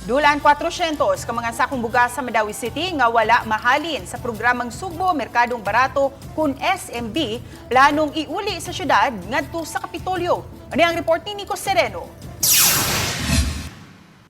Dulan 400 ka mga sakong bugas sa Mandawi City nga wala mahalin sa programang Sugbo Merkadong Barato kun SMB planong iuli sa syudad ngadto sa Kapitolyo. Ano ang report ni Nico Sereno?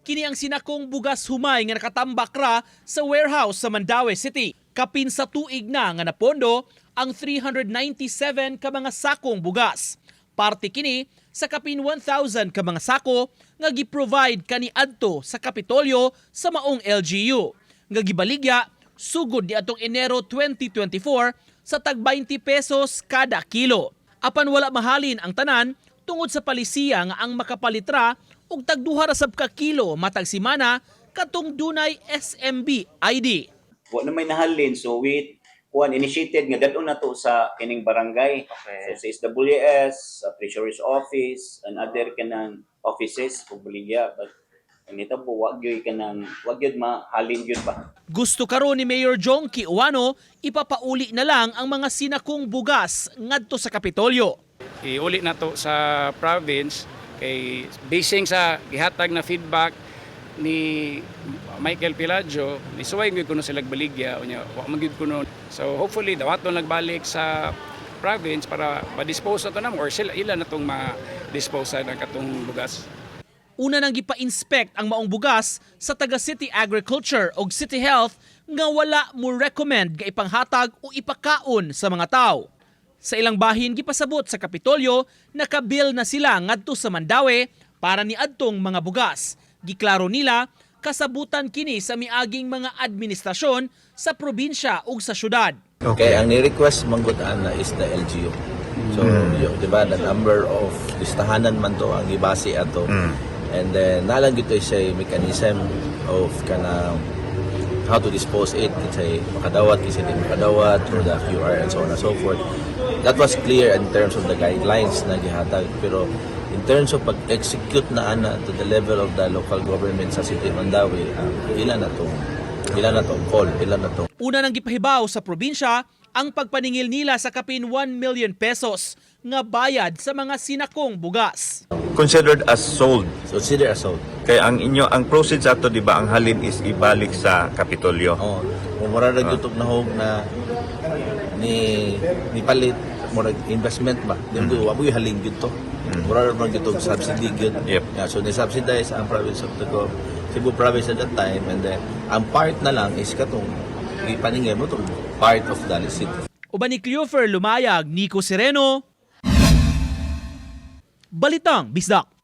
Kini ang sinakong bugas humay nga nakatambak ra sa warehouse sa Mandawi City. Kapin sa tuig na nga napondo ang 397 ka mga sakong bugas. Parte kini sa kapin 1,000 ka mga sako nga gi-provide kani adto sa Kapitolyo sa maong LGU. Nga gibaligya sugod di atong Enero 2024 sa tag 20 pesos kada kilo. Apan wala mahalin ang tanan tungod sa palisiya nga ang makapalitra og tag 2 ra sab ka kilo matag semana katong dunay SMB ID. Wa na may nahalin, so we initiated nga dadon na to sa kining barangay. Okay. So sa SWS, sa Treasurer's Office, and other kanang offices ug baligya, but nito po wag gyud mahalin gyud ba. Gusto karon ni Mayor Jongki Uwano ipapauli na lang ang mga sinakong bugas ngadto sa Kapitolyo. Iuli na to sa province kay basing sa gihatag na feedback ni Michael Pilaggio, isuway gyud kuno sila baligya unya wa man gyud kuno. So hopefully dawaton nagbalik sa province para ma-dispose na to or sila ila na tong ma-dispose ng katong bugas. Una nang gipa-inspect ang maong bugas sa taga City Agriculture o City Health nga wala mo recommend nga ipanghatag o ipakaon sa mga tao. Sa ilang bahin gipasabot sa Kapitolyo, nakabil na sila ngadto sa Mandawi para ni adtong mga bugas. Giklaro nila kasabutan kini sa miaging mga administrasyon sa probinsya ug sa syudad. Okay, ang ni-request manggutaan na is the LGU. So, di ba, the number of listahanan man to ang ibase ato. And then nalang gito siya mechanism of kana how to dispose it, kasi makadawat, kasi hindi makadawat, through the QR and so on and so forth. That was clear in terms of the guidelines na gihatag, pero in terms of pag-execute na ana to the level of the local government sa City of Mandawi, ilan na tong call, ilan na tong. Una nang gipahibaw sa probinsya ang pagpaningil nila sa kapin 1 million pesos nga bayad sa mga sinakong bugas. Considered as sold. Consider as sold. Kaya ang proceeds ato, di ba, ang halin is ibalik sa Kapitolyo. Oh, mura ra gyud nahog na ni palit mura investment ba. Dili wa boy halin gyud to. Mura ra gyud subsidy gyud. Yep. Yeah, so ni subsidize ang province of Cebu province at that time, and then ang part na lang is katong ipaningil mo tong part of Dali City. Uban ni Cleofer Lumayag, Nico Sereno, Balitang Bisdak.